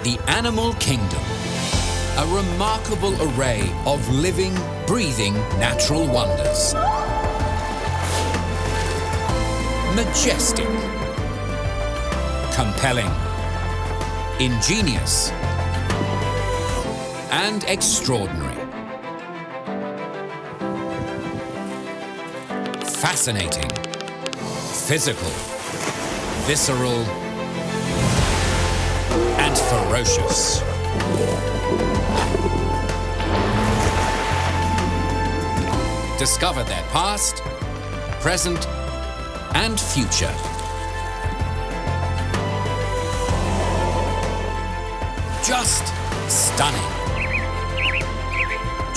The animal kingdom. A remarkable array of living, breathing natural wonders. Majestic. Compelling. Ingenious. And extraordinary. Fascinating. Physical. Visceral. And ferocious. Discover their past, present, and future. Just stunning.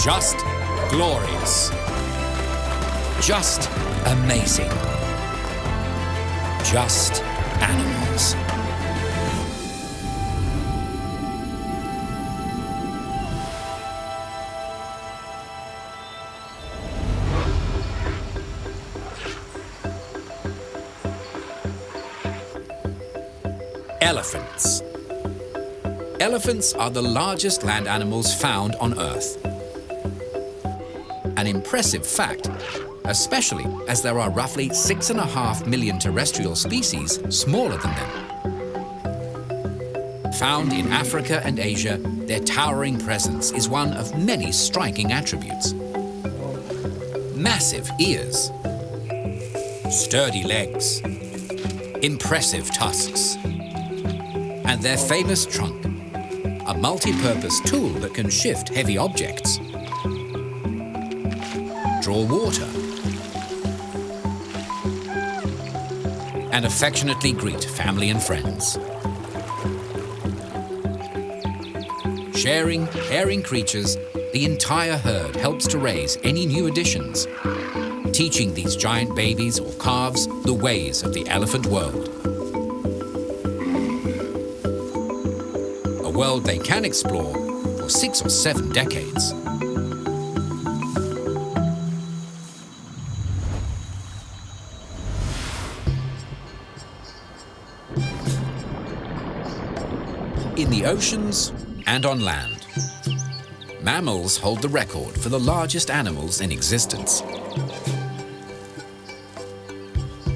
Just glorious. Just amazing. Just animals. Elephants. Elephants are the largest land animals found on Earth. An impressive fact, especially as there are roughly 6.5 million terrestrial species smaller than them. Found in Africa and Asia, their towering presence is one of many striking attributes. Massive ears, sturdy legs, impressive tusks, and their famous trunk, a multi-purpose tool that can shift heavy objects, draw water, and affectionately greet family and friends. Sharing caring creatures, the entire herd helps to raise any new additions, teaching these giant babies or calves the ways of the elephant world. A world they can explore for 6 or 7 decades. In the oceans and on land, mammals hold the record for the largest animals in existence.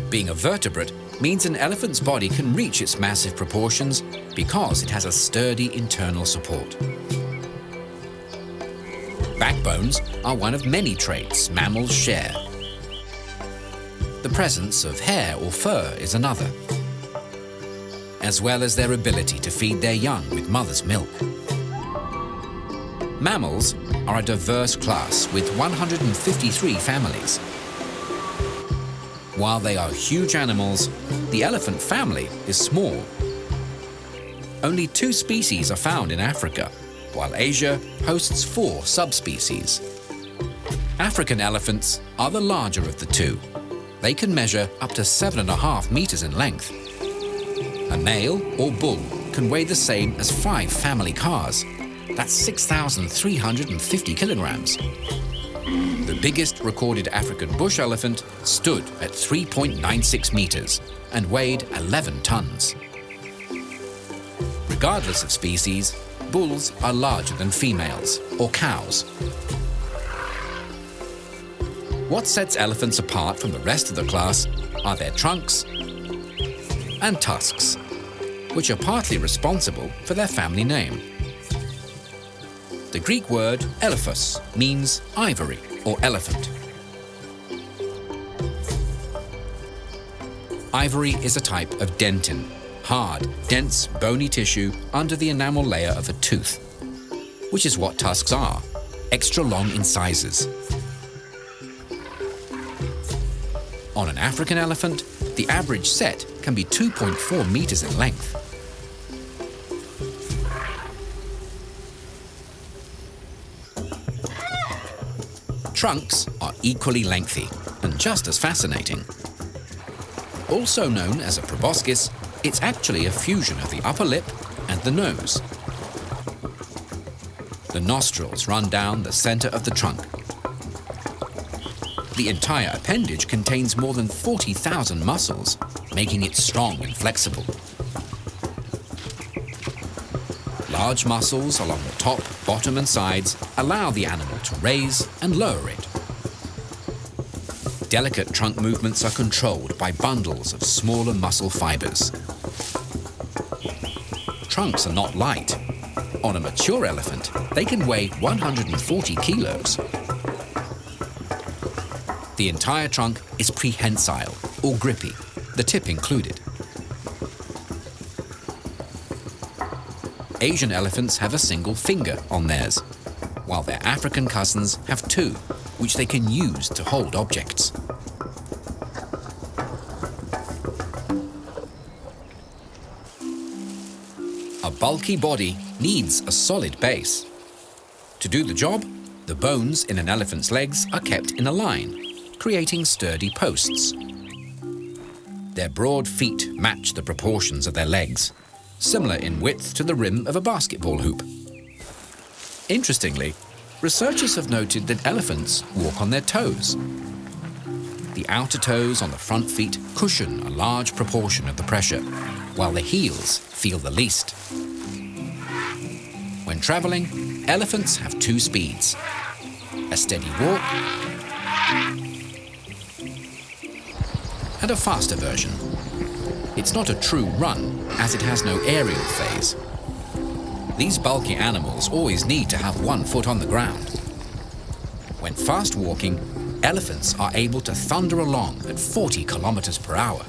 Being a vertebrate means an elephant's body can reach its massive proportions because it has a sturdy internal support. Backbones are one of many traits mammals share. The presence of hair or fur is another, as well as their ability to feed their young with mother's milk. Mammals are a diverse class with 153 families. While they are huge animals, the elephant family is small. Only 2 species are found in Africa, while Asia hosts 4 subspecies. African elephants are the larger of the 2. They can measure up to 7.5 meters in length. A male or bull can weigh the same as 5 family cars. That's 6,350 kilograms. The biggest recorded African bush elephant stood at 3.96 meters and weighed 11 tons. Regardless of species, bulls are larger than females, or cows. What sets elephants apart from the rest of the class are their trunks and tusks, which are partly responsible for their family name. The Greek word elephos means ivory or elephant. Ivory is a type of dentin, hard, dense, bony tissue under the enamel layer of a tooth, which is what tusks are, extra long incisors. On an African elephant, the average set can be 2.4 meters in length. Trunks are equally lengthy and just as fascinating. Also known as a proboscis, it's actually a fusion of the upper lip and the nose. The nostrils run down the center of the trunk. The entire appendage contains more than 40,000 muscles, making it strong and flexible. Large muscles along the top, bottom and sides allow the animal to raise and lower it. Delicate trunk movements are controlled by bundles of smaller muscle fibers. Trunks are not light. On a mature elephant, they can weigh 140 kilos. The entire trunk is prehensile, or grippy, the tip included. Asian elephants have a single finger on theirs, while their African cousins have two, which they can use to hold objects. A bulky body needs a solid base. To do the job, the bones in an elephant's legs are kept in a line, creating sturdy posts. Their broad feet match the proportions of their legs, similar in width to the rim of a basketball hoop. Interestingly, researchers have noted that elephants walk on their toes. The outer toes on the front feet cushion a large proportion of the pressure, while the heels feel the least. When traveling, elephants have two speeds: a steady walk and a faster version. It's not a true run, as it has no aerial phase. These bulky animals always need to have one foot on the ground. When fast walking, elephants are able to thunder along at 40 kilometers per hour.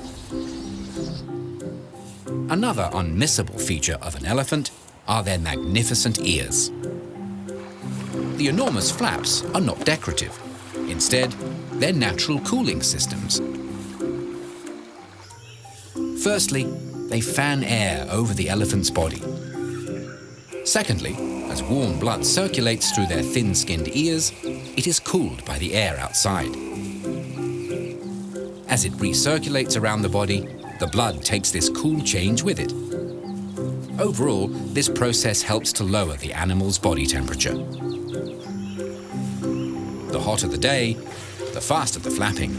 Another unmissable feature of an elephant are their magnificent ears. The enormous flaps are not decorative. Instead, they're natural cooling systems. Firstly, they fan air over the elephant's body. Secondly, as warm blood circulates through their thin-skinned ears, it is cooled by the air outside. As it recirculates around the body, the blood takes this cool change with it. Overall, this process helps to lower the animal's body temperature. The hotter the day, the faster the flapping.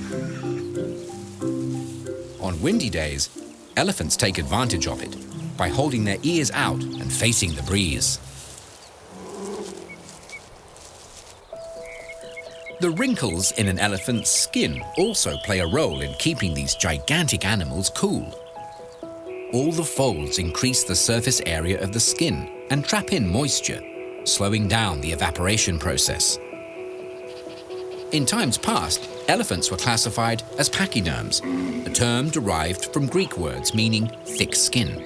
On windy days, elephants take advantage of it by holding their ears out and facing the breeze. The wrinkles in an elephant's skin also play a role in keeping these gigantic animals cool. All the folds increase the surface area of the skin and trap in moisture, slowing down the evaporation process. In times past, elephants were classified as pachyderms, a term derived from Greek words meaning thick skin.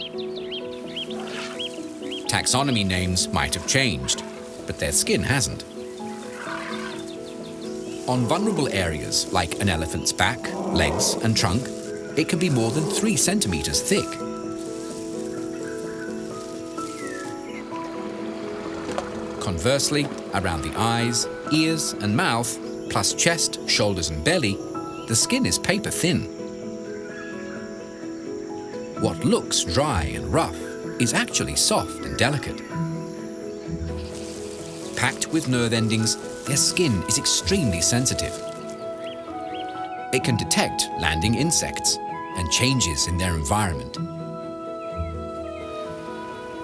Taxonomy names might have changed, but their skin hasn't. On vulnerable areas like an elephant's back, legs and trunk, it can be more than 3 centimeters thick. Conversely, around the eyes, ears and mouth, plus chest, shoulders and belly, the skin is paper thin. What looks dry and rough is actually soft and delicate. Packed with nerve endings, their skin is extremely sensitive. It can detect landing insects and changes in their environment.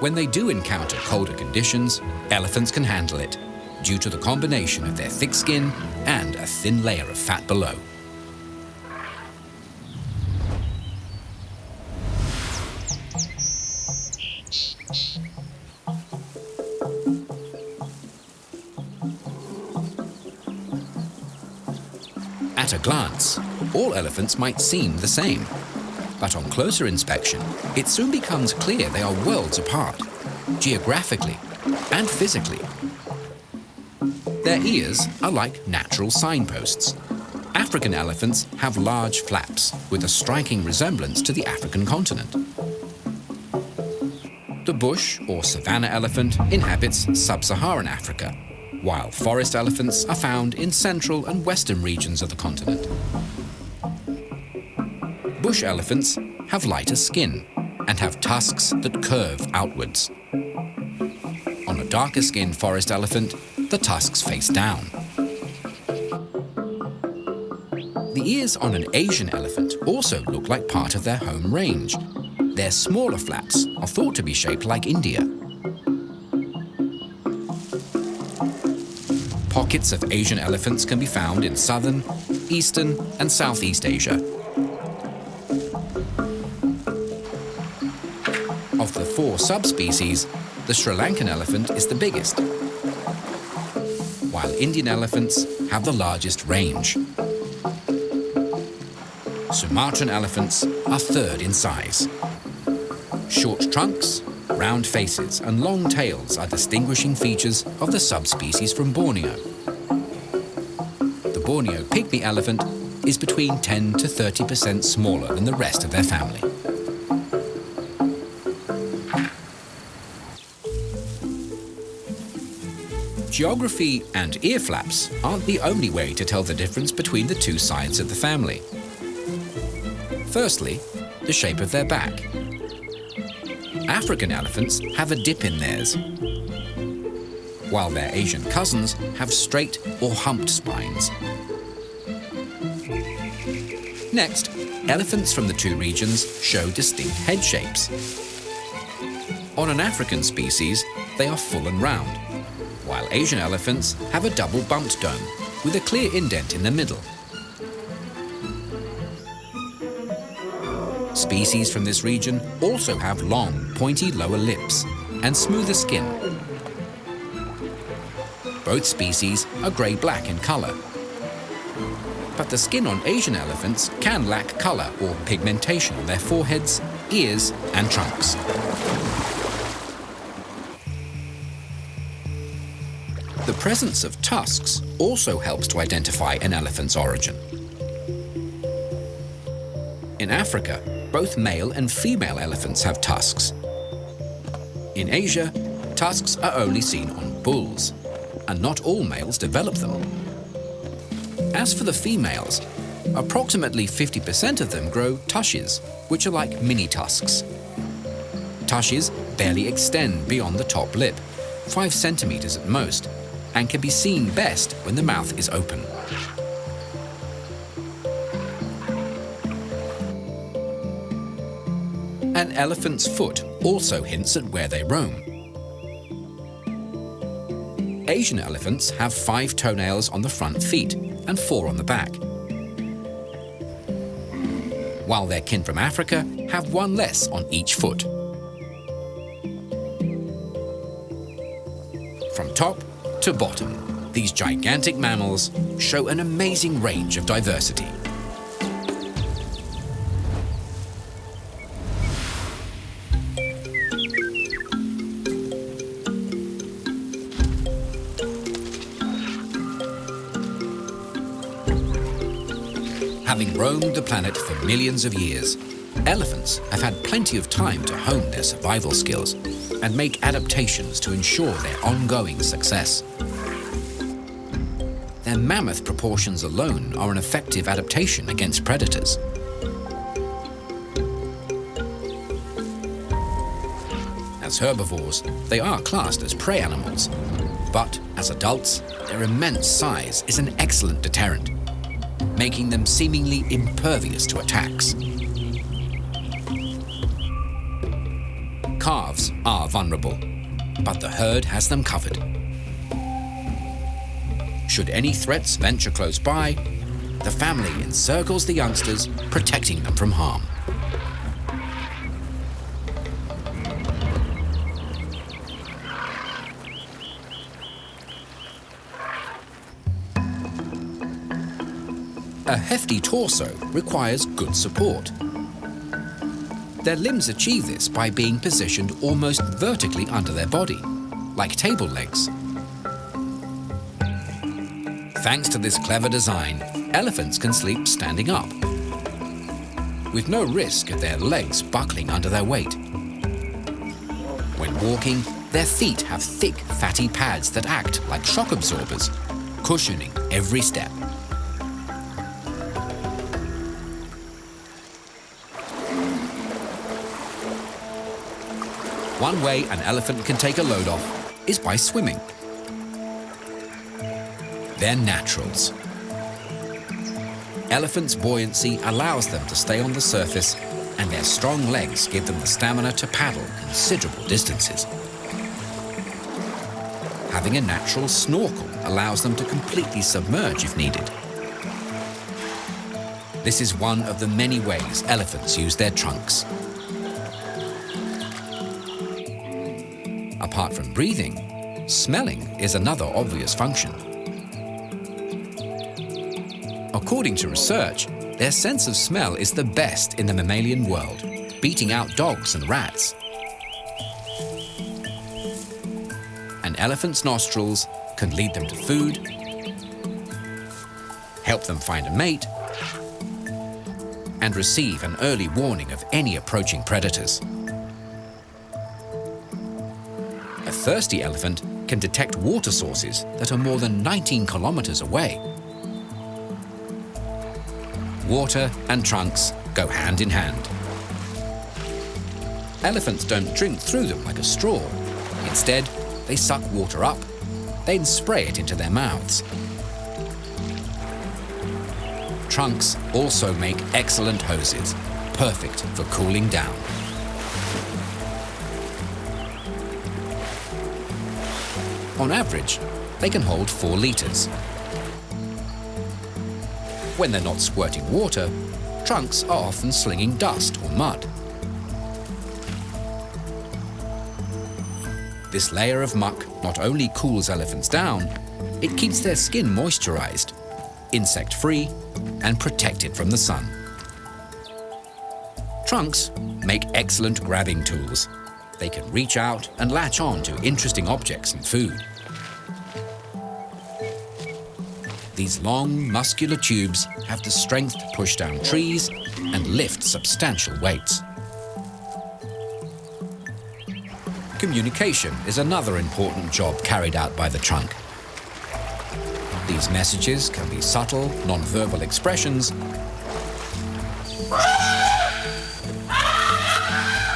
When they do encounter colder conditions, elephants can handle it, due to the combination of their thick skin and a thin layer of fat below. At a glance, all elephants might seem the same, but on closer inspection, it soon becomes clear they are worlds apart, geographically and physically. Their ears are like natural signposts. African elephants have large flaps with a striking resemblance to the African continent. The bush or savanna elephant inhabits sub-Saharan Africa, while forest elephants are found in central and western regions of the continent. Bush elephants have lighter skin and have tusks that curve outwards. On a darker-skinned forest elephant, the tusks face down. The ears on an Asian elephant also look like part of their home range. Their smaller flaps are thought to be shaped like India. Pockets of Asian elephants can be found in southern, eastern, and Southeast Asia. Of the 4 subspecies, the Sri Lankan elephant is the biggest, while Indian elephants have the largest range. Sumatran elephants are third in size. Short trunks, round faces, and long tails are distinguishing features of the subspecies from Borneo. The Borneo pygmy elephant is between 10 to 30% smaller than the rest of their family. Geography and ear flaps aren't the only way to tell the difference between the 2 sides of the family. Firstly, the shape of their back. African elephants have a dip in theirs, while their Asian cousins have straight or humped spines. Next, elephants from the 2 regions show distinct head shapes. On an African species, they are full and round, while Asian elephants have a double bumped dome with a clear indent in the middle. Species from this region also have long, pointy lower lips and smoother skin. Both species are grey-black in colour. But the skin on Asian elephants can lack colour or pigmentation on their foreheads, ears, and trunks. The presence of tusks also helps to identify an elephant's origin. In Africa, both male and female elephants have tusks. In Asia, tusks are only seen on bulls, and not all males develop them. As for the females, approximately 50% of them grow tushes, which are like mini tusks. Tushes barely extend beyond the top lip, 5 centimeters at most, and can be seen best when the mouth is open. An elephant's foot also hints at where they roam. Asian elephants have 5 toenails on the front feet and 4 on the back, while their kin from Africa have 1 less on each foot. From top to bottom, these gigantic mammals show an amazing range of diversity. Having roamed the planet for millions of years, elephants have had plenty of time to hone their survival skills and make adaptations to ensure their ongoing success. Their mammoth proportions alone are an effective adaptation against predators. As herbivores, they are classed as prey animals, but as adults, their immense size is an excellent deterrent, making them seemingly impervious to attacks. Calves are vulnerable, but the herd has them covered. Should any threats venture close by, the family encircles the youngsters, protecting them from harm. A hefty torso requires good support. Their limbs achieve this by being positioned almost vertically under their body, like table legs. Thanks to this clever design, elephants can sleep standing up, with no risk of their legs buckling under their weight. When walking, their feet have thick, fatty pads that act like shock absorbers, cushioning every step. One way an elephant can take a load off is by swimming. They're naturals. Elephants' buoyancy allows them to stay on the surface, and their strong legs give them the stamina to paddle considerable distances. Having a natural snorkel allows them to completely submerge if needed. This is one of the many ways elephants use their trunks. Apart from breathing, smelling is another obvious function. According to research, their sense of smell is the best in the mammalian world, beating out dogs and rats. An elephant's nostrils can lead them to food, help them find a mate, and receive an early warning of any approaching predators. A thirsty elephant can detect water sources that are more than 19 kilometers away. Water and trunks go hand in hand. Elephants don't drink through them like a straw. Instead, they suck water up, then spray it into their mouths. Trunks also make excellent hoses, perfect for cooling down. On average, they can hold 4 liters. When they're not squirting water, trunks are often slinging dust or mud. This layer of muck not only cools elephants down, it keeps their skin moisturized, insect-free, and protected from the sun. Trunks make excellent grabbing tools. They can reach out and latch on to interesting objects and food. These long, muscular tubes have the strength to push down trees and lift substantial weights. Communication is another important job carried out by the trunk. These messages can be subtle, non-verbal expressions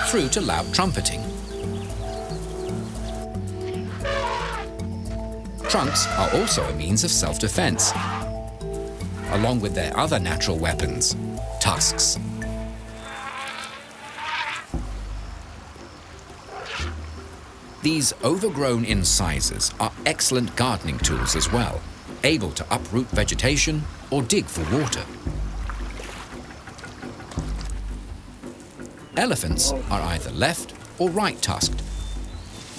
through to loud trumpeting. Trunks are also a means of self-defense, along with their other natural weapons, tusks. These overgrown incisors are excellent gardening tools as well, able to uproot vegetation or dig for water. Elephants are either left or right tusked.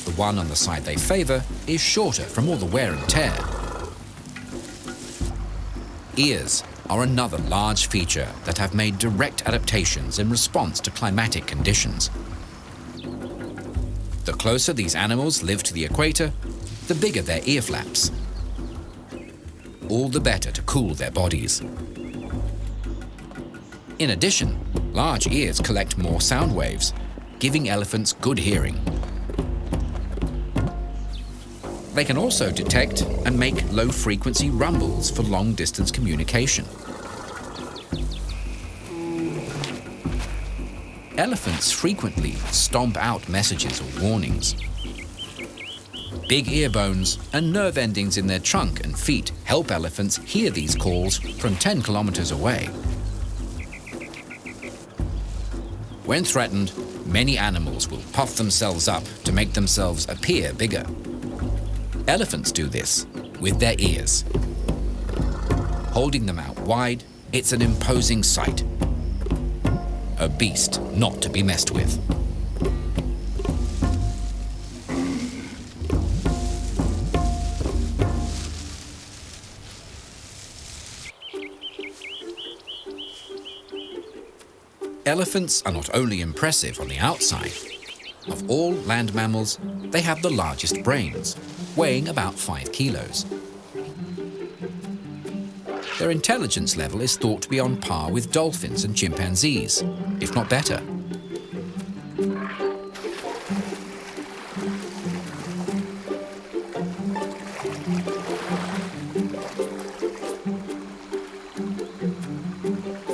The one on the side they favor is shorter from all the wear and tear. Ears are another large feature that have made direct adaptations in response to climatic conditions. The closer these animals live to the equator, the bigger their ear flaps. All the better to cool their bodies. In addition, large ears collect more sound waves, giving elephants good hearing. They can also detect and make low-frequency rumbles for long-distance communication. Elephants frequently stomp out messages or warnings. Big ear bones and nerve endings in their trunk and feet help elephants hear these calls from 10 kilometers away. When threatened, many animals will puff themselves up to make themselves appear bigger. Elephants do this with their ears. Holding them out wide, it's an imposing sight. A beast not to be messed with. Elephants are not only impressive on the outside. Of all land mammals, they have the largest brains, weighing about 5 kilos. Their intelligence level is thought to be on par with dolphins and chimpanzees, if not better.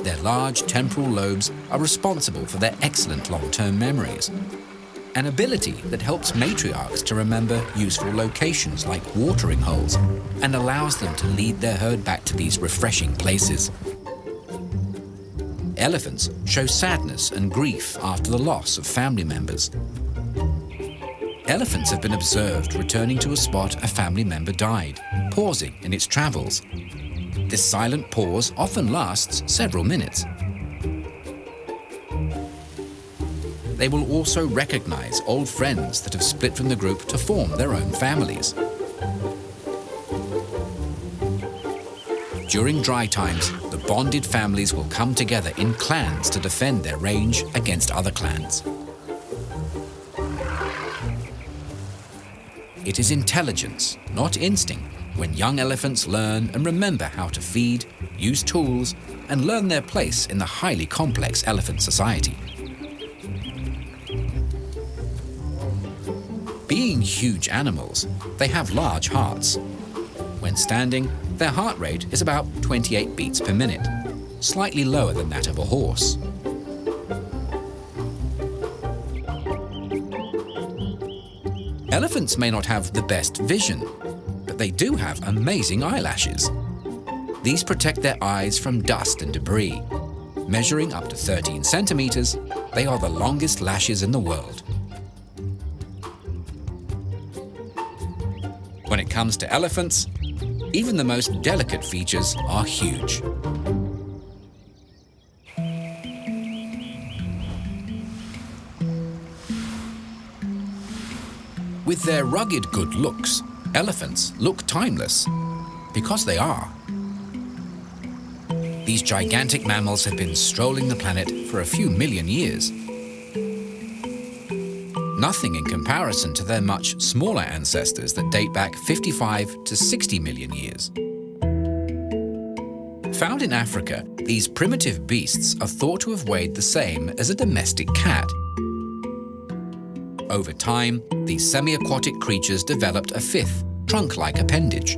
Their large temporal lobes are responsible for their excellent long-term memories, an ability that helps matriarchs to remember useful locations like watering holes and allows them to lead their herd back to these refreshing places. Elephants show sadness and grief after the loss of family members. Elephants have been observed returning to a spot a family member died, pausing in its travels. This silent pause often lasts several minutes. They will also recognize old friends that have split from the group to form their own families. During dry times, the bonded families will come together in clans to defend their range against other clans. It is intelligence, not instinct, when young elephants learn and remember how to feed, use tools, and learn their place in the highly complex elephant society. Being huge animals, they have large hearts. When standing, their heart rate is about 28 beats per minute, slightly lower than that of a horse. Elephants may not have the best vision, but they do have amazing eyelashes. These protect their eyes from dust and debris. Measuring up to 13 centimeters, they are the longest lashes in the world. When it comes to elephants, even the most delicate features are huge. With their rugged good looks, elephants look timeless, because they are. These gigantic mammals have been strolling the planet for a few million years. Nothing in comparison to their much smaller ancestors that date back 55 to 60 million years. Found in Africa, these primitive beasts are thought to have weighed the same as a domestic cat. Over time, these semi-aquatic creatures developed a fifth, trunk-like appendage.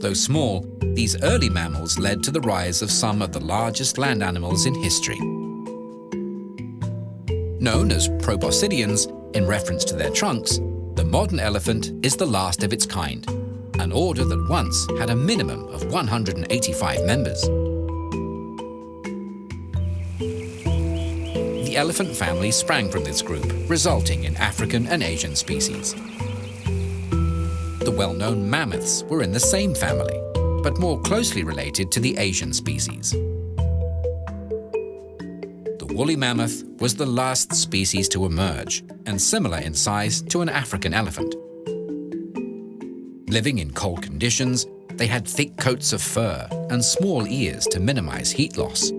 Though small, these early mammals led to the rise of some of the largest land animals in history. Known as proboscideans, in reference to their trunks, the modern elephant is the last of its kind, an order that once had a minimum of 185 members. The elephant family sprang from this group, resulting in African and Asian species. The well-known mammoths were in the same family, but more closely related to the Asian species. The woolly mammoth was the last species to emerge, and similar in size to an African elephant. Living in cold conditions, they had thick coats of fur and small ears to minimize heat loss.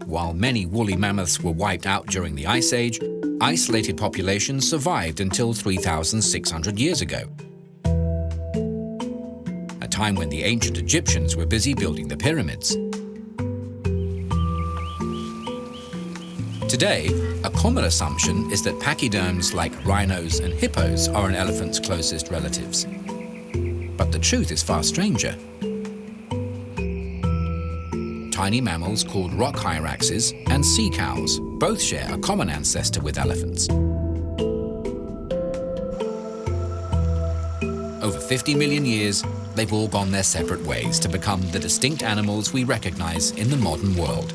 While many woolly mammoths were wiped out during the Ice Age, isolated populations survived until 3,600 years ago, a time when the ancient Egyptians were busy building the pyramids. Today, a common assumption is that pachyderms like rhinos and hippos are an elephant's closest relatives. But the truth is far stranger. Tiny mammals called rock hyraxes and sea cows both share a common ancestor with elephants. Over 50 million years, they've all gone their separate ways to become the distinct animals we recognize in the modern world.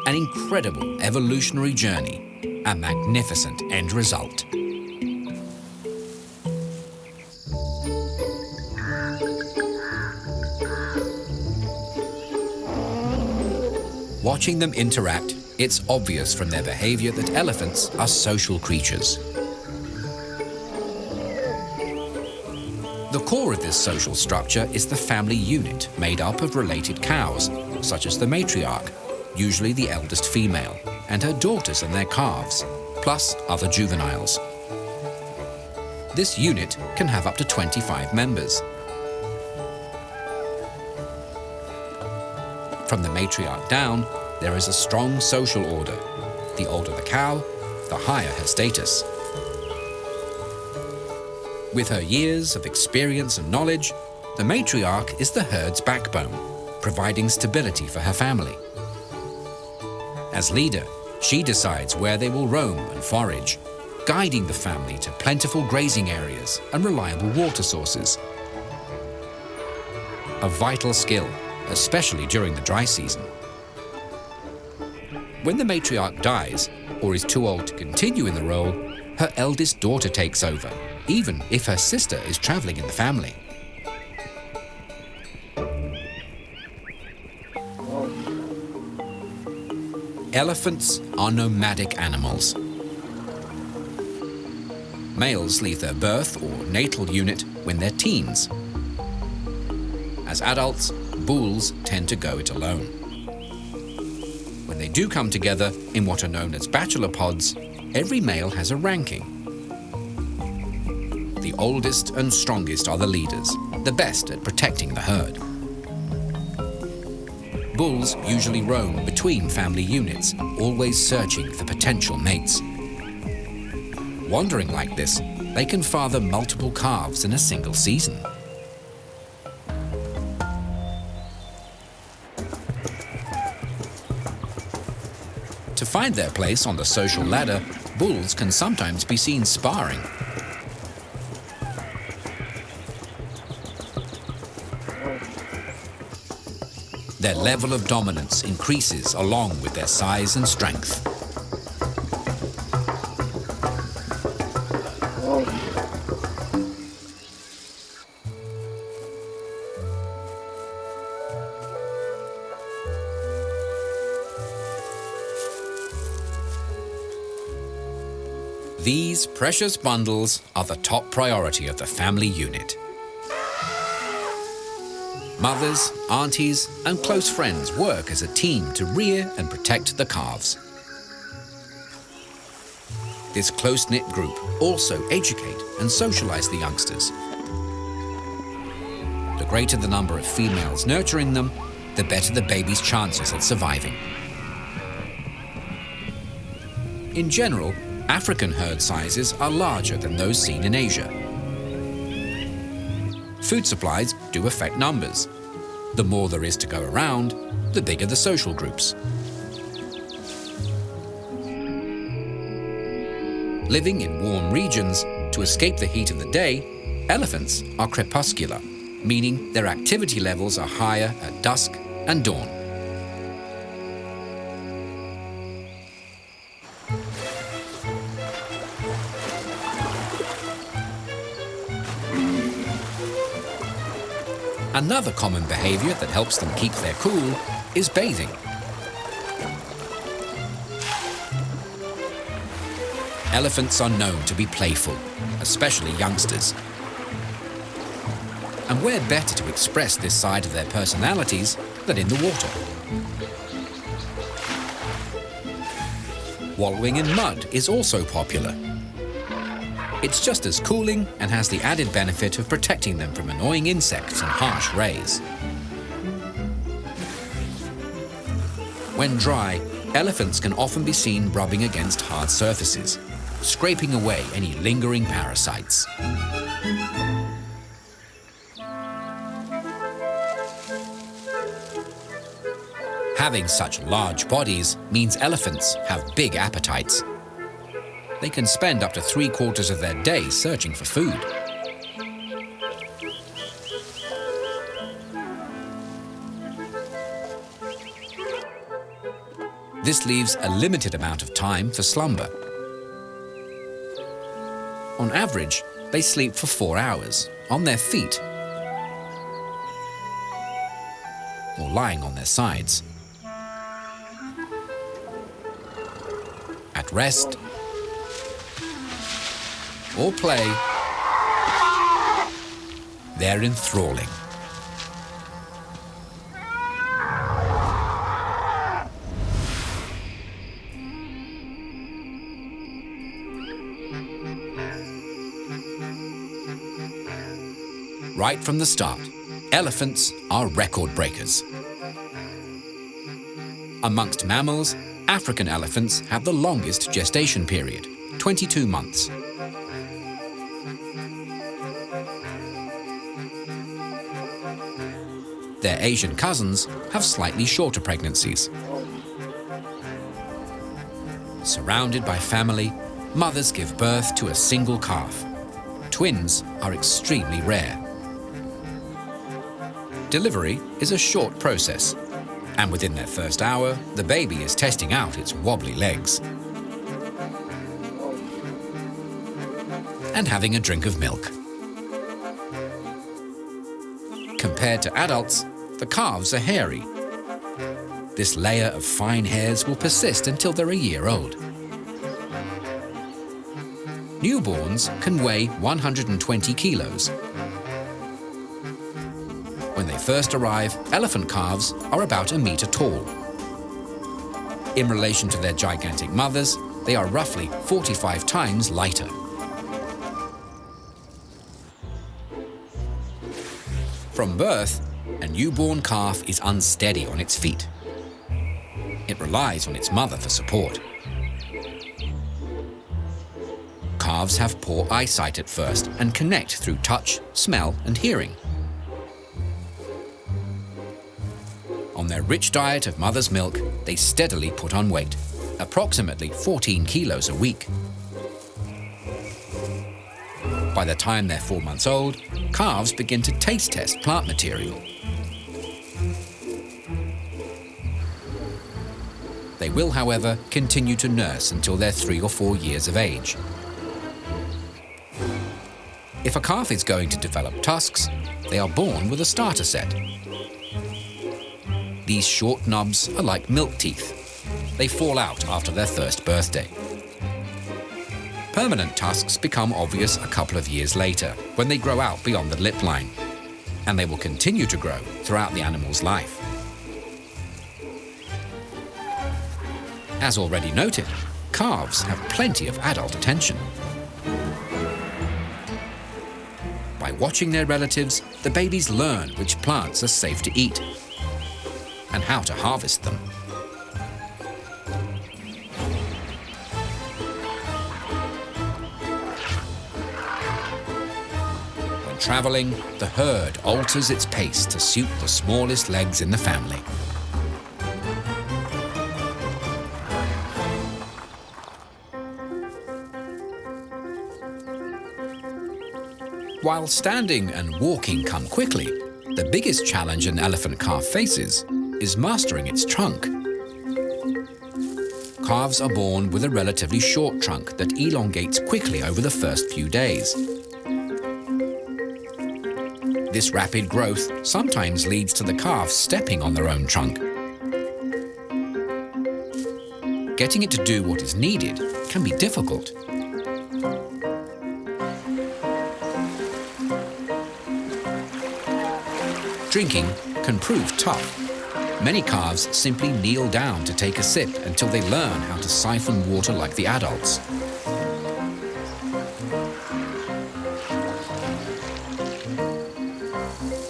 An incredible evolutionary journey, a magnificent end result. Watching them interact, it's obvious from their behavior that elephants are social creatures. The core of this social structure is the family unit made up of related cows, such as the matriarch, usually the eldest female, and her daughters and their calves, plus other juveniles. This unit can have up to 25 members. From the matriarch down, there is a strong social order. The older the cow, the higher her status. With her years of experience and knowledge, the matriarch is the herd's backbone, providing stability for her family. As leader, she decides where they will roam and forage, guiding the family to plentiful grazing areas and reliable water sources. A vital skill, especially during the dry season. When the matriarch dies or is too old to continue in the role, her eldest daughter takes over, even if her sister is traveling in the family. Elephants are nomadic animals. Males leave their birth or natal unit when they're teens. As adults, bulls tend to go it alone. When they do come together in what are known as bachelor pods, every male has a ranking. The oldest and strongest are the leaders, the best at protecting the herd. Bulls usually roam between family units, always searching for potential mates. Wandering like this, they can father multiple calves in a single season. To find their place on the social ladder, bulls can sometimes be seen sparring. Their level of dominance increases along with their size and strength. These precious bundles are the top priority of the family unit. Mothers, aunties, and close friends work as a team to rear and protect the calves. This close-knit group also educate and socialize the youngsters. The greater the number of females nurturing them, the better the baby's chances at surviving. In general, African herd sizes are larger than those seen in Asia. Food supplies do affect numbers. The more there is to go around, the bigger the social groups. Living in warm regions, to escape the heat of the day, elephants are crepuscular, meaning their activity levels are higher at dusk and dawn. Another common behavior that helps them keep their cool is bathing. Elephants are known to be playful, especially youngsters. And where better to express this side of their personalities than in the water? Wallowing in mud is also popular. It's just as cooling and has the added benefit of protecting them from annoying insects and harsh rays. When dry, elephants can often be seen rubbing against hard surfaces, scraping away any lingering parasites. Having such large bodies means elephants have big appetites. They can spend up to 3/4 of their day searching for food. This leaves a limited amount of time for slumber. On average, they sleep for 4 hours, on their feet, or lying on their sides. At rest, or play, they're enthralling. Right from the start, elephants are record breakers. Amongst mammals, African elephants have the longest gestation period, 22 months. Their Asian cousins have slightly shorter pregnancies. Surrounded by family, mothers give birth to a single calf. Twins are extremely rare. Delivery is a short process, and within their first hour, the baby is testing out its wobbly legs and having a drink of milk. Compared to adults, the calves are hairy. This layer of fine hairs will persist until they're a year old. Newborns can weigh 120 kilos. When they first arrive, elephant calves are about a meter tall. In relation to their gigantic mothers, they are roughly 45 times lighter. From birth, a newborn calf is unsteady on its feet. It relies on its mother for support. Calves have poor eyesight at first and connect through touch, smell, and hearing. On their rich diet of mother's milk, they steadily put on weight, approximately 14 kilos a week. By the time they're 4 months old, calves begin to taste test plant material. They will, however, continue to nurse until they're 3 or 4 years of age. If a calf is going to develop tusks, they are born with a starter set. These short knobs are like milk teeth. They fall out after their first birthday. Permanent tusks become obvious a couple of years later, when they grow out beyond the lip line, and they will continue to grow throughout the animal's life. As already noted, calves have plenty of adult attention. By watching their relatives, the babies learn which plants are safe to eat and how to harvest them. When traveling, the herd alters its pace to suit the smallest legs in the family. While standing and walking come quickly, the biggest challenge an elephant calf faces is mastering its trunk. Calves are born with a relatively short trunk that elongates quickly over the first few days. This rapid growth sometimes leads to the calf stepping on their own trunk. Getting it to do what is needed can be difficult. Drinking can prove tough. Many calves simply kneel down to take a sip until they learn how to siphon water like the adults.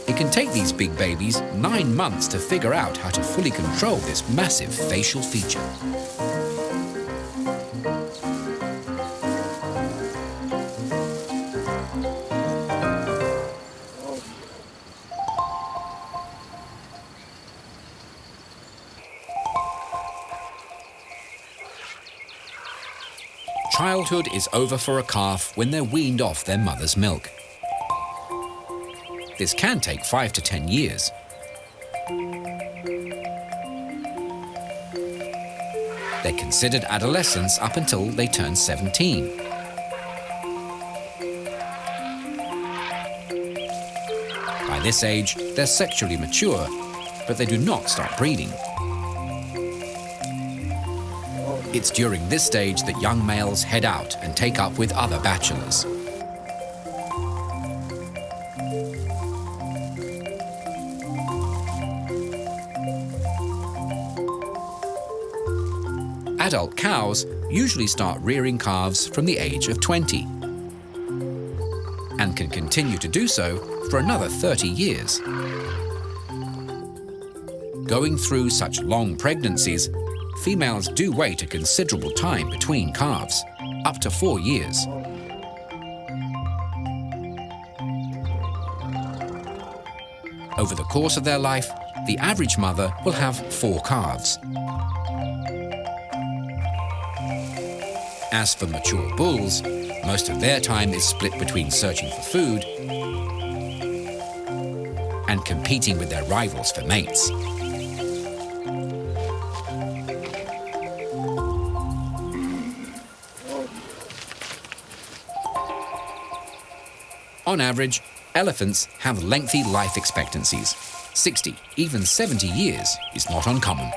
It can take these big babies 9 months to figure out how to fully control this massive facial feature. Childhood is over for a calf when they're weaned off their mother's milk. This can take 5 to 10 years. They're considered adolescents up until they turn 17. By this age, they're sexually mature, but they do not start breeding. It's during this stage that young males head out and take up with other bachelors. Adult cows usually start rearing calves from the age of 20 and can continue to do so for another 30 years. Going through such long pregnancies, females do wait a considerable time between calves, up to 4 years. Over the course of their life, the average mother will have 4 calves. As for mature bulls, most of their time is split between searching for food and competing with their rivals for mates. On average, elephants have lengthy life expectancies. 60, even 70 years is not uncommon.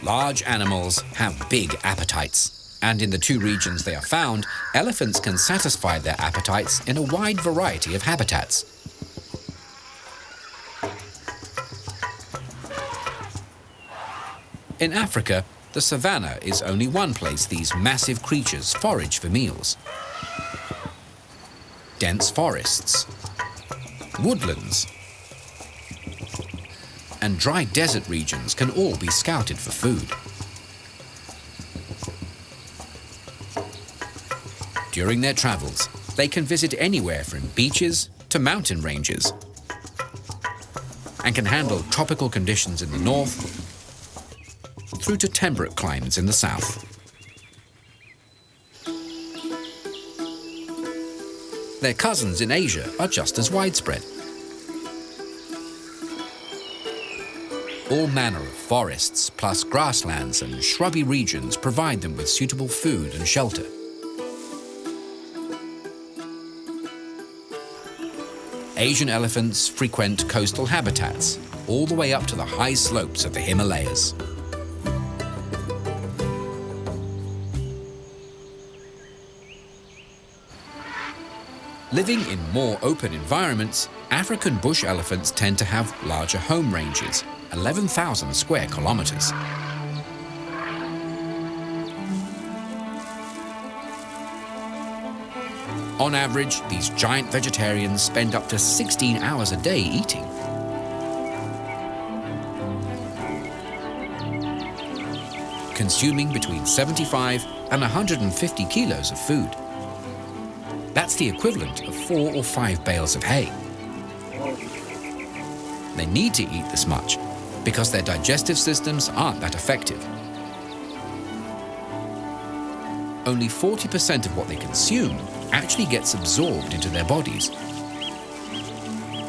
Large animals have big appetites, and in the two regions they are found, elephants can satisfy their appetites in a wide variety of habitats. In Africa, the savanna is only one place these massive creatures forage for meals. Dense forests, woodlands, and dry desert regions can all be scouted for food. During their travels, they can visit anywhere from beaches to mountain ranges and can handle tropical conditions in the north through to temperate climates in the south. Their cousins in Asia are just as widespread. All manner of forests, plus grasslands and shrubby regions provide them with suitable food and shelter. Asian elephants frequent coastal habitats, all the way up to the high slopes of the Himalayas. Living in more open environments, African bush elephants tend to have larger home ranges, 11,000 square kilometers. On average, these giant vegetarians spend up to 16 hours a day eating. Consuming between 75 and 150 kilos of food. That's the equivalent of 4 or 5 bales of hay. They need to eat this much because their digestive systems aren't that effective. Only 40% of what they consume actually gets absorbed into their bodies.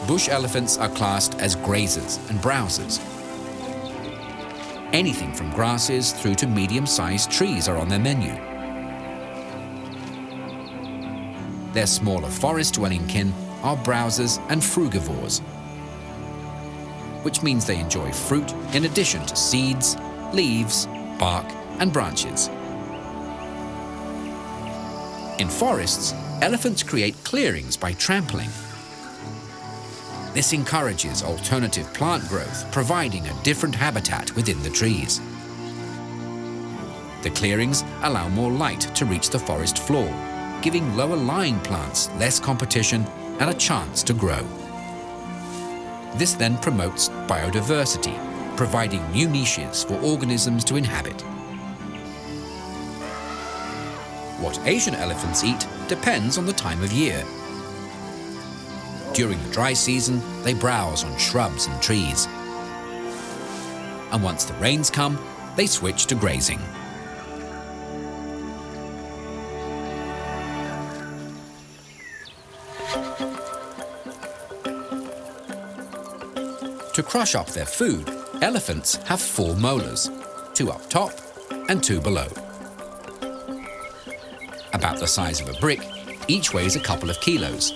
Bush elephants are classed as grazers and browsers. Anything from grasses through to medium-sized trees are on their menu. Their smaller forest-dwelling kin are browsers and frugivores, which means they enjoy fruit in addition to seeds, leaves, bark, and branches. In forests, elephants create clearings by trampling. This encourages alternative plant growth, providing a different habitat within the trees. The clearings allow more light to reach the forest floor, giving lower-lying plants less competition and a chance to grow. This then promotes biodiversity, providing new niches for organisms to inhabit. What Asian elephants eat depends on the time of year. During the dry season, they browse on shrubs and trees. And once the rains come, they switch to grazing. To crush up their food, elephants have 4 molars, 2 up top and 2 below. About the size of a brick, each weighs a couple of kilos.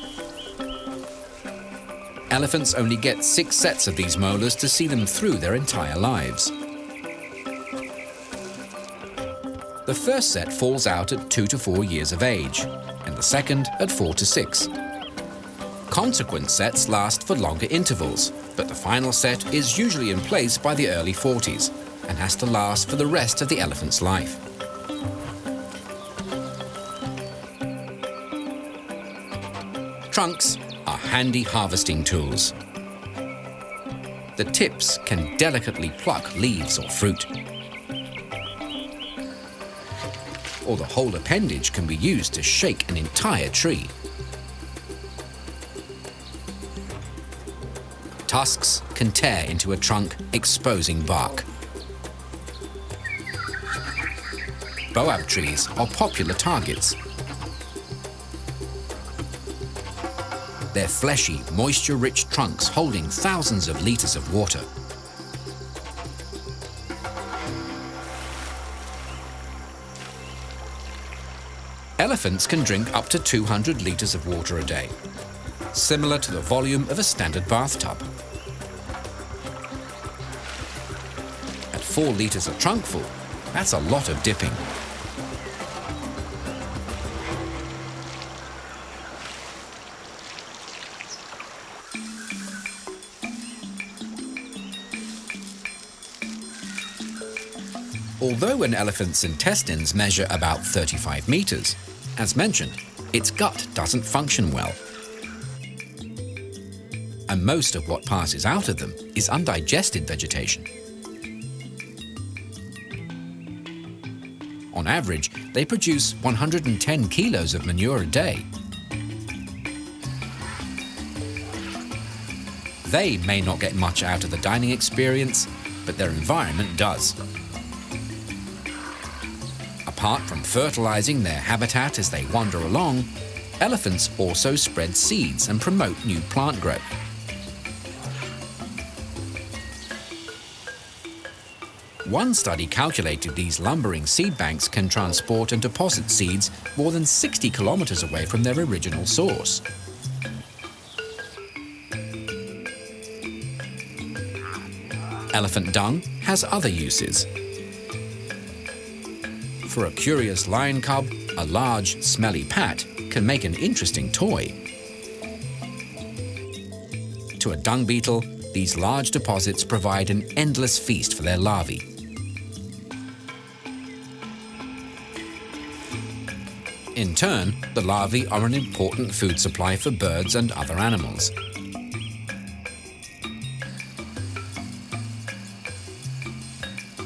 Elephants only get 6 sets of these molars to see them through their entire lives. The first set falls out at 2 to 4 years of age, and the second at 4 to 6. Consequent sets last for longer intervals, but the final set is usually in place by the early 40s and has to last for the rest of the elephant's life. Trunks are handy harvesting tools. The tips can delicately pluck leaves or fruit. or the whole appendage can be used to shake an entire tree. Tusks can tear into a trunk, exposing bark. Boab trees are popular targets. Their fleshy, moisture-rich trunks holding thousands of liters of water. Elephants can drink up to 200 liters of water a day, similar to the volume of a standard bathtub. At 4 liters a trunkful, that's a lot of dipping. Although an elephant's intestines measure about 35 meters, as mentioned, its gut doesn't function well. And most of what passes out of them is undigested vegetation. On average, they produce 110 kilos of manure a day. They may not get much out of the dining experience, but their environment does. Apart from fertilizing their habitat as they wander along, elephants also spread seeds and promote new plant growth. One study calculated these lumbering seed banks can transport and deposit seeds more than 60 kilometers away from their original source. Elephant dung has other uses. For a curious lion cub, a large, smelly pat can make an interesting toy. To a dung beetle, these large deposits provide an endless feast for their larvae. In turn, the larvae are an important food supply for birds and other animals.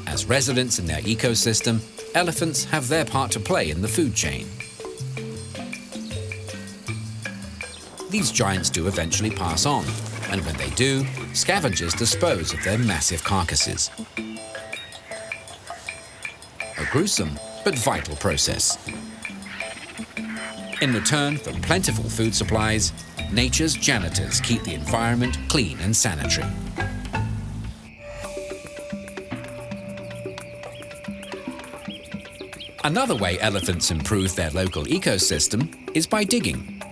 As residents in their ecosystem, elephants have their part to play in the food chain. These giants do eventually pass on, and when they do, scavengers dispose of their massive carcasses. A gruesome but vital process. In return for plentiful food supplies, nature's janitors keep the environment clean and sanitary. Another way elephants improve their local ecosystem is by digging.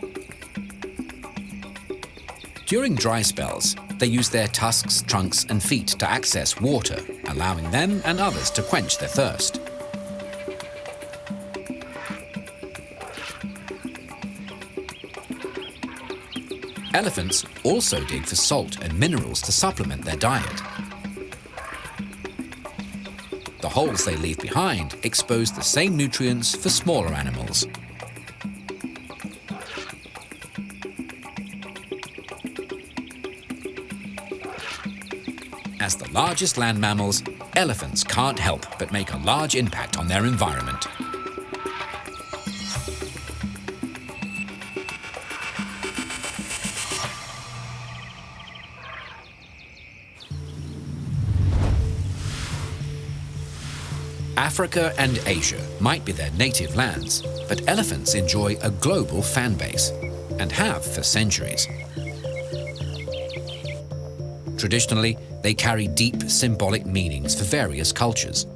During dry spells, they use their tusks, trunks, and feet to access water, allowing them and others to quench their thirst. Elephants also dig for salt and minerals to supplement their diet. The holes they leave behind expose the same nutrients for smaller animals. As the largest land mammals, elephants can't help but make a large impact on their environment. Africa and Asia might be their native lands, but elephants enjoy a global fan base, and have for centuries. Traditionally, they carry deep symbolic meanings for various cultures.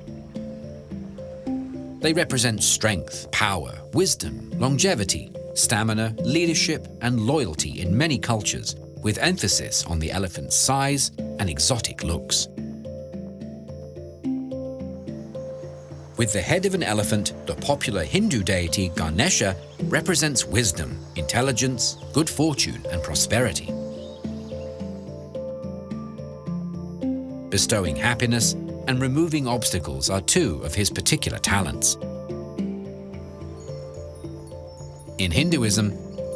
They represent strength, power, wisdom, longevity, stamina, leadership, and loyalty in many cultures, with emphasis on the elephant's size and exotic looks. With the head of an elephant, the popular Hindu deity Ganesha represents wisdom, intelligence, good fortune, and prosperity. Bestowing happiness and removing obstacles are two of his particular talents. In Hinduism,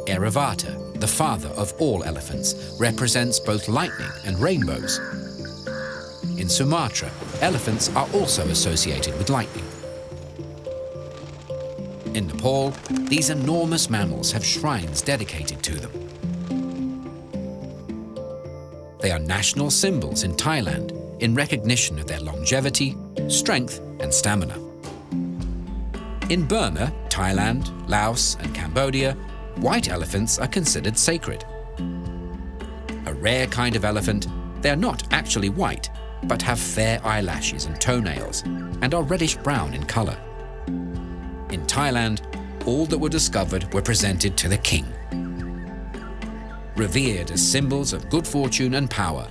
Airavata, the father of all elephants, represents both lightning and rainbows. In Sumatra, elephants are also associated with lightning. In Nepal, these enormous mammals have shrines dedicated to them. They are national symbols in Thailand in recognition of their longevity, strength, and stamina. In Burma, Thailand, Laos, and Cambodia, white elephants are considered sacred. A rare kind of elephant, they are not actually white, but have fair eyelashes and toenails, and are reddish-brown in color. In Thailand, all that were discovered were presented to the king. Revered as symbols of good fortune and power,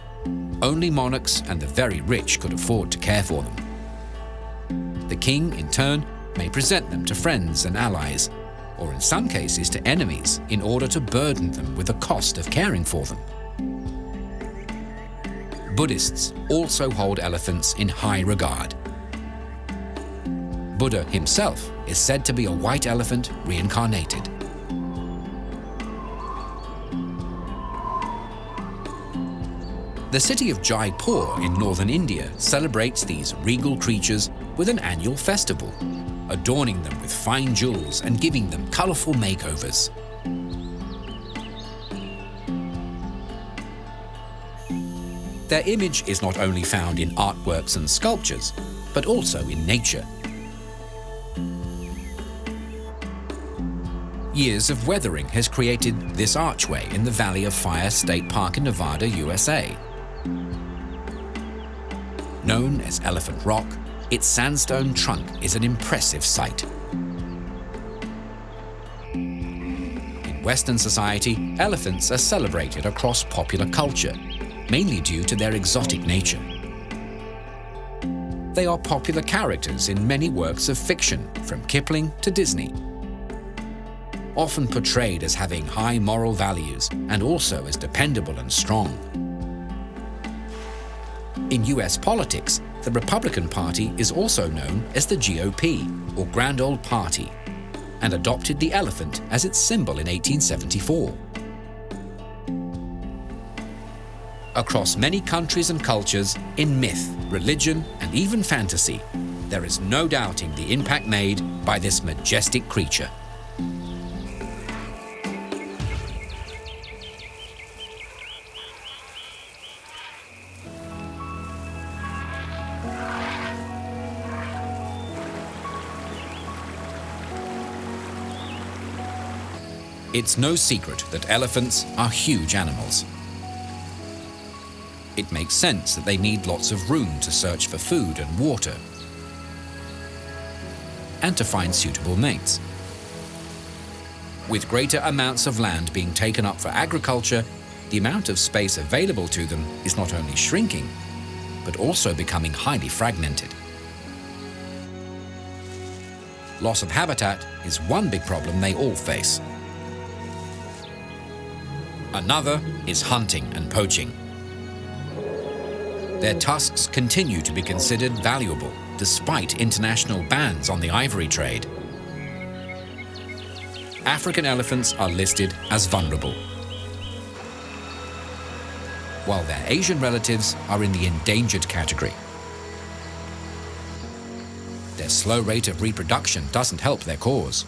only monarchs and the very rich could afford to care for them. The king, in turn, may present them to friends and allies, or in some cases to enemies, in order to burden them with the cost of caring for them. Buddhists also hold elephants in high regard. Buddha himself is said to be a white elephant reincarnated. The city of Jaipur in northern India celebrates these regal creatures with an annual festival, adorning them with fine jewels and giving them colorful makeovers. Their image is not only found in artworks and sculptures, but also in nature. Years of weathering has created this archway in the Valley of Fire State Park in Nevada, USA. Known as Elephant Rock, its sandstone trunk is an impressive sight. In Western society, elephants are celebrated across popular culture, mainly due to their exotic nature. They are popular characters in many works of fiction, from Kipling to Disney. Often portrayed as having high moral values and also as dependable and strong. In US politics, the Republican Party is also known as the GOP, or Grand Old Party, and adopted the elephant as its symbol in 1874. Across many countries and cultures, in myth, religion, and even fantasy, there is no doubting the impact made by this majestic creature. It's no secret that elephants are huge animals. It makes sense that they need lots of room to search for food and water, and to find suitable mates. With greater amounts of land being taken up for agriculture, the amount of space available to them is not only shrinking, but also becoming highly fragmented. Loss of habitat is one big problem they all face. Another is hunting and poaching. Their tusks continue to be considered valuable despite international bans on the ivory trade. African elephants are listed as vulnerable, while their Asian relatives are in the endangered category. Their slow rate of reproduction doesn't help their cause.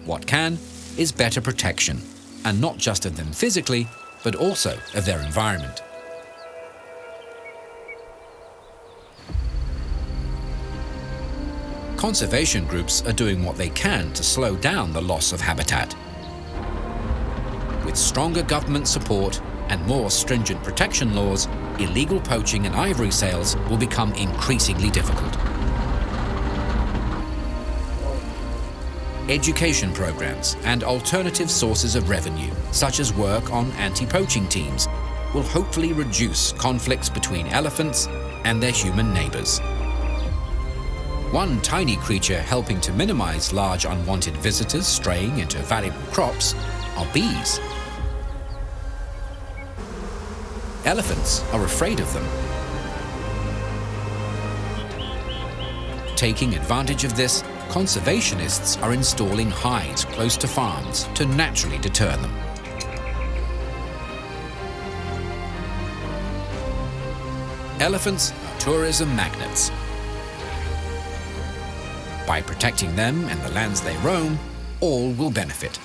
What can is better protection, and not just of them physically, but also of their environment. Conservation groups are doing what they can to slow down the loss of habitat. With stronger government support and more stringent protection laws, illegal poaching and ivory sales will become increasingly difficult. Education programs and alternative sources of revenue, such as work on anti-poaching teams, will hopefully reduce conflicts between elephants and their human neighbors. One tiny creature helping to minimize large unwanted visitors straying into valuable crops are bees. Elephants are afraid of them. Taking advantage of this, conservationists are installing hides close to farms to naturally deter them. Elephants are tourism magnets. By protecting them and the lands they roam, all will benefit.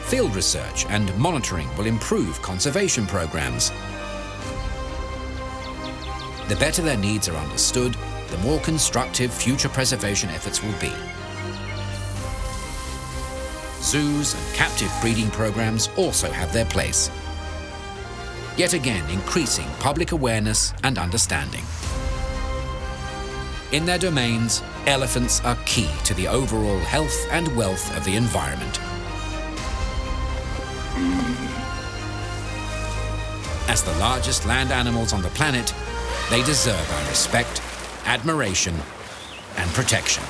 Field research and monitoring will improve conservation programs. The better their needs are understood, the more constructive future preservation efforts will be. Zoos and captive breeding programs also have their place, yet again increasing public awareness and understanding. In their domains, elephants are key to the overall health and wealth of the environment. As the largest land animals on the planet, they deserve our respect, admiration, and protection.